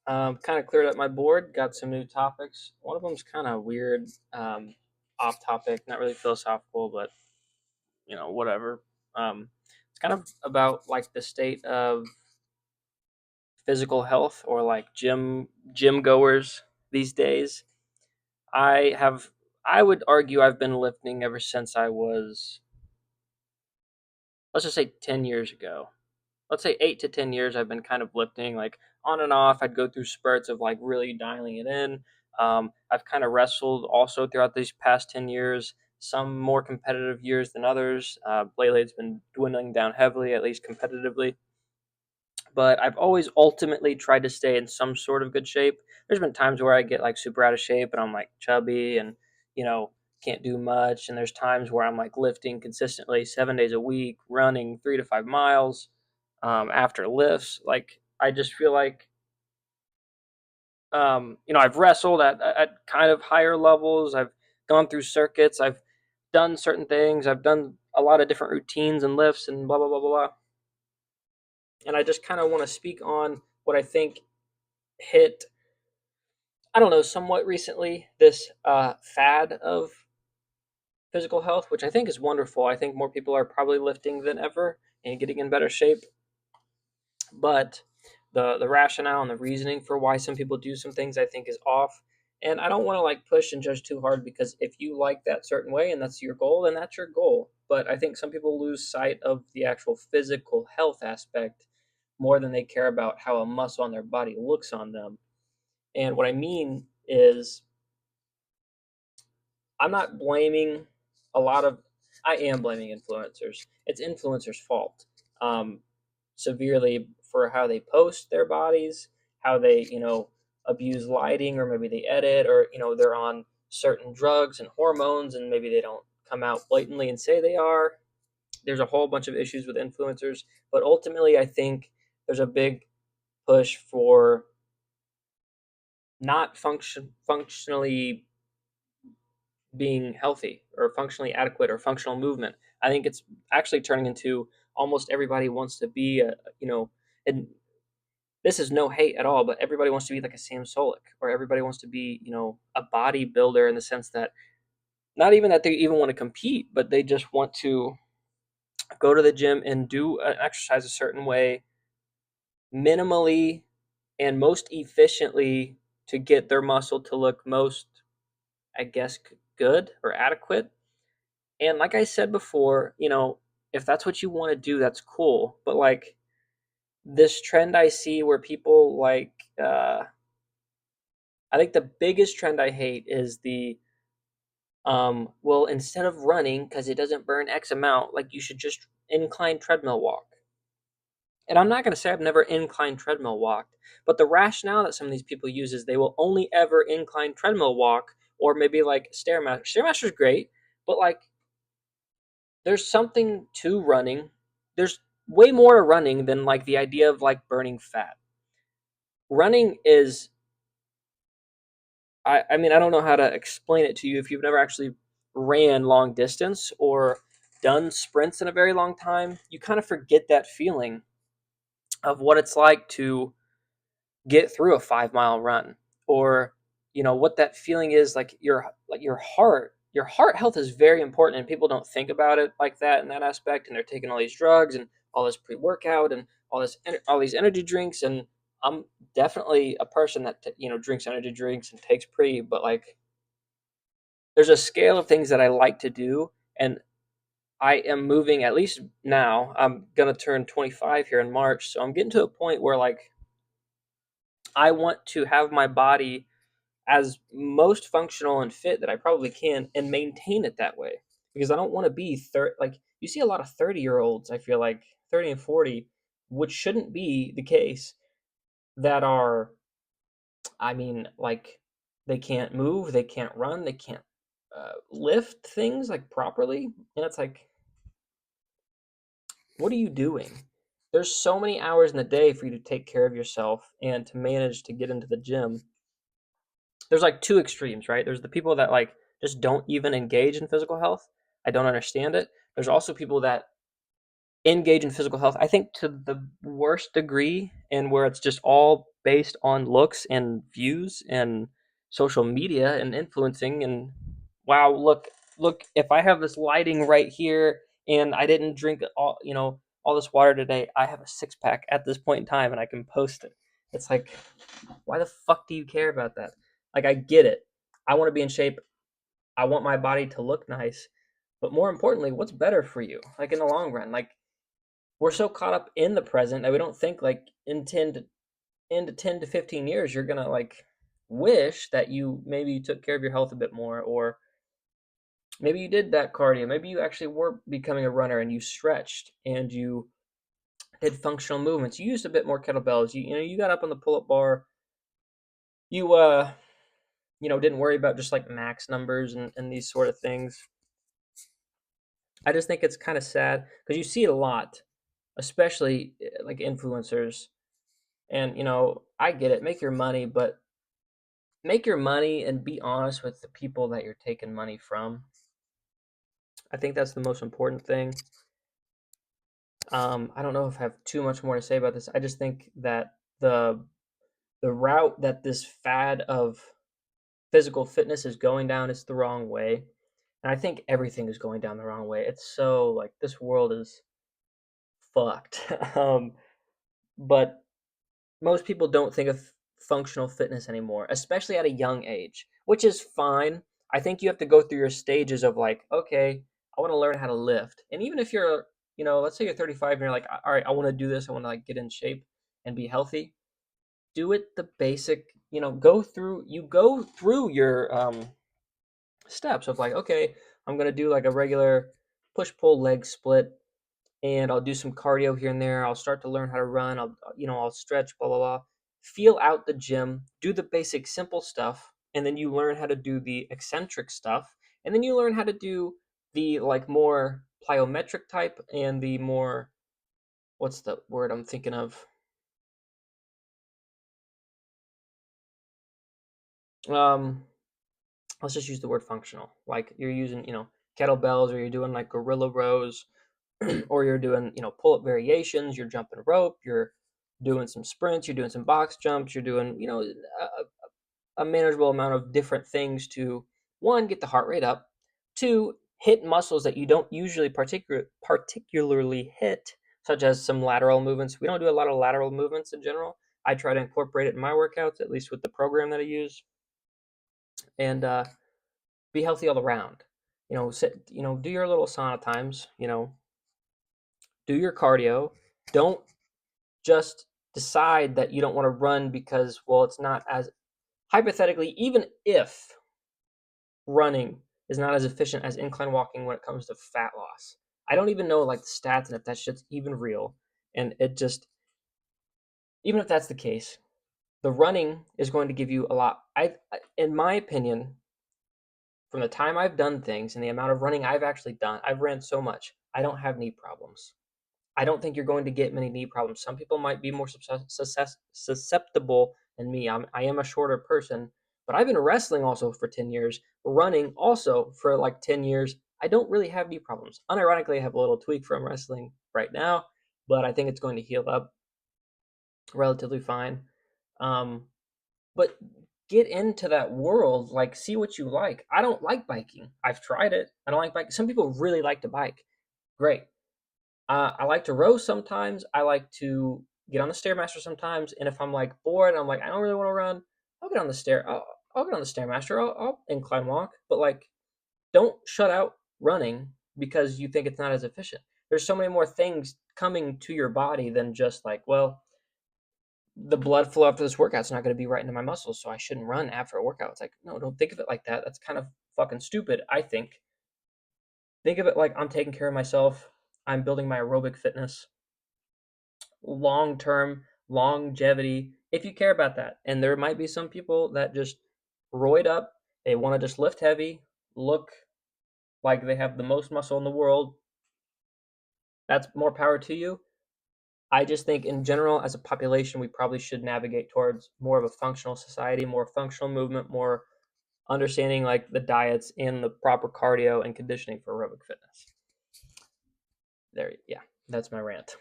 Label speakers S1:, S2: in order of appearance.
S1: Kind of cleared up my board, got some new topics. One of them's kind of weird, off topic, not really philosophical, but whatever. It's kind of about like the state of physical health or like gym goers these days. I have, I would argue, I've been lifting ever since I was, let's just say, 10 years ago. Let's say 8 to 10 years I've been kind of lifting, like on and off. I'd go through spurts of like really dialing it in. I've kind of wrestled also throughout these past 10 years. Some more competitive years than others. Lately, it's been dwindling down heavily, at least competitively. But I've always ultimately tried to stay in some sort of good shape. There's been times where I get like super out of shape and I'm like chubby and you know can't do much. And there's times where I'm like lifting consistently 7 days a week, running 3 to 5 miles after lifts. Like I just feel like I've wrestled at kind of higher levels. I've gone through circuits. I've done certain things. I've done a lot of different routines and lifts and blah blah blah blah blah. And I just kind of want to speak on what I think hit, I don't know, somewhat recently, this fad of physical health, which I think is wonderful. I think more people are probably lifting than ever and getting in better shape. But the rationale and the reasoning for why some people do some things I think is off. And I don't want to like push and judge too hard, because if you like that certain way and that's your goal, then that's your goal. But I think some people lose sight of the actual physical health aspect more than they care about how a muscle on their body looks on them. And what I mean is, I'm not blaming a lot of, I am blaming influencers. It's influencers' fault, um, severely, for how they post their bodies, how they, abuse lighting, or maybe they edit, or, they're on certain drugs and hormones, and maybe they don't come out blatantly and say they are. There's a whole bunch of issues with influencers, but ultimately, I think there's a big push for not functionally being healthy or functionally adequate or functional movement. I think it's actually turning into almost everybody wants to be and this is no hate at all, but everybody wants to be like a Sam Solik, or everybody wants to be, a bodybuilder, in the sense that not even that they even want to compete, but they just want to go to the gym and do an exercise a certain way, minimally and most efficiently, to get their muscle to look most, I guess, good or adequate. And like I said before, if that's what you want to do, that's cool. But like this trend I see where people like, I think the biggest trend I hate is the, well, instead of running, because it doesn't burn X amount, like you should just incline treadmill walk. And I'm not going to say I've never incline treadmill walked, but the rationale that some of these people use is they will only ever incline treadmill walk, or maybe like Stairmaster. Stairmaster's great, but like there's something to running. There's way more to running than like the idea of like burning fat. Running is, I mean, I don't know how to explain it to you if you've never actually ran long distance or done sprints in a very long time. You kind of forget that feeling of what it's like to get through a 5 mile run, or what that feeling is like. Your heart health is very important, and people don't think about it like that, in that aspect, and they're taking all these drugs and all this pre-workout and all these energy drinks. And I'm definitely a person that drinks energy drinks and takes pre, but like there's a scale of things that I like to do. And I am moving, at least now I'm going to turn 25 here in March, so I'm getting to a point where like I want to have my body as most functional and fit that I probably can, and maintain it that way. Because I don't want to be like you see a lot of 30-year-olds, I feel like 30 and 40, which shouldn't be the case, that are, I mean, like they can't move, they can't run, they can't lift things like properly. And it's like, what are you doing? There's so many hours in the day for you to take care of yourself and to manage to get into the gym. There's like two extremes, right? There's the people that like just don't even engage in physical health. I don't understand it. There's also people that engage in physical health. I think to the worst degree, and where it's just all based on looks and views and social media and influencing. And wow, look, if I have this lighting right here and I didn't drink all this water today, I have a six pack at this point in time and I can post it. It's like, why the fuck do you care about that? Like, I get it. I want to be in shape. I want my body to look nice. But more importantly, what's better for you? Like, in the long run, like, we're so caught up in the present that we don't think like into 10 to 15 years you're gonna like wish that you maybe took care of your health a bit more, or maybe you did that cardio, maybe you actually were becoming a runner and you stretched and you did functional movements, you used a bit more kettlebells, you got up on the pull-up bar, you didn't worry about just like max numbers and these sort of things. I just think it's kind of sad because you see it a lot, especially like influencers. And I get it, make your money, but make your money and be honest with the people that you're taking money from. I think that's the most important thing. I don't know if I have too much more to say about this. I just think that the route that this fad of physical fitness is going down is the wrong way. And I think everything is going down the wrong way. It's so like this world is fucked. But most people don't think of functional fitness anymore, especially at a young age, which is fine. I think you have to go through your stages of like, okay, I want to learn how to lift. And even if you're, let's say you're 35 and you're like, all right, I want to do this. I want to like get in shape and be healthy. Do it the basic, go through your steps of like, okay, I'm going to do like a regular push pull leg split, and I'll do some cardio here and there. I'll start to learn how to run. I'll stretch, blah blah blah. Feel out the gym, do the basic simple stuff, and then you learn how to do the eccentric stuff, and then you learn how to do the like more plyometric type and the more, what's the word I'm thinking of? Um, let's just use the word functional. Like you're using, kettlebells, or you're doing like gorilla rows, or you're doing, pull up variations, you're jumping rope, you're doing some sprints, you're doing some box jumps, you're doing, a manageable amount of different things to, one, get the heart rate up, two, hit muscles that you don't usually particularly hit, such as some lateral movements. We don't do a lot of lateral movements in general. I try to incorporate it in my workouts, at least with the program that I use, and be healthy all around. Do your little sauna times. Do your cardio. Don't just decide that you don't want to run because, well, it's not as, hypothetically, even if running is not as efficient as incline walking when it comes to fat loss. I don't even know like the stats and if that shit's even real. And it just, even if that's the case, the running is going to give you a lot. In my opinion, from the time I've done things and the amount of running I've actually done, I've ran so much. I don't have knee problems. I don't think you're going to get many knee problems. Some people might be more susceptible than me. I am a shorter person, but I've been wrestling also for 10 years, running also for like 10 years. I don't really have knee problems. Unironically, I have a little tweak from wrestling right now, but I think it's going to heal up relatively fine. Um, but get into that world, like see what you like. I don't like biking. I've tried it. I don't like biking. Some people really like to bike. Great. I like to row sometimes. I like to get on the stairmaster sometimes. And if I'm like bored, I'm like, I don't really want to run. I'll get on the stair. I'll get on the stairmaster. I'll incline walk. But like, don't shut out running because you think it's not as efficient. There's so many more things coming to your body than just like, well, the blood flow after this workout's not going to be right into my muscles, so I shouldn't run after a workout. It's like, no, don't think of it like that. That's kind of fucking stupid, I think. Think of it like I'm taking care of myself. I'm building my aerobic fitness, long term longevity, if you care about that. And there might be some people that just roid up, they want to just lift heavy, look like they have the most muscle in the world. That's more power to you. I just think in general, as a population, we probably should navigate towards more of a functional society, more functional movement, more understanding like the diets and the proper cardio and conditioning for aerobic fitness. There, yeah. That's my rant.